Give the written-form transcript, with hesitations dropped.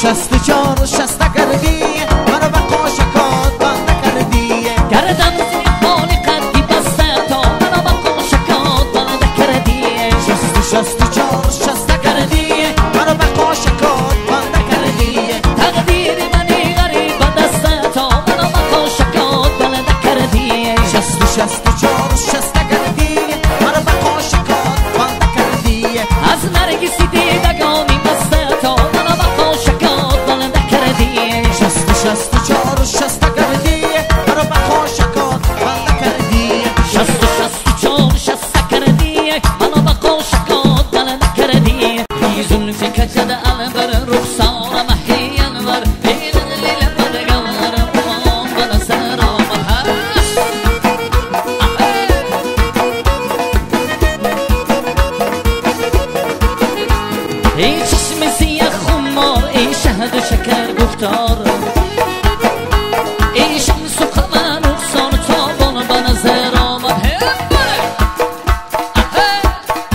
64 و 60 کردی منو به قاشقات بنده کردی گردم زیر حالی قدی بسته تا منو به قاشقات بنده کردی 64 و 60 کردی منو به قاشقات بنده کردی تقدیر منی غریب دسته تا منو به قاشقات بنده کردی 64 و 60 کردی منو به قاشقات بنده کردی از نرگسی دیدگانی بسته تا منو به قاشقات بنده کردی 64 و 60 کردی منو به قاشقات بنده کردی 64 و 60 کردی منو به قاشقات بنده کردی بی زلفی کجد علم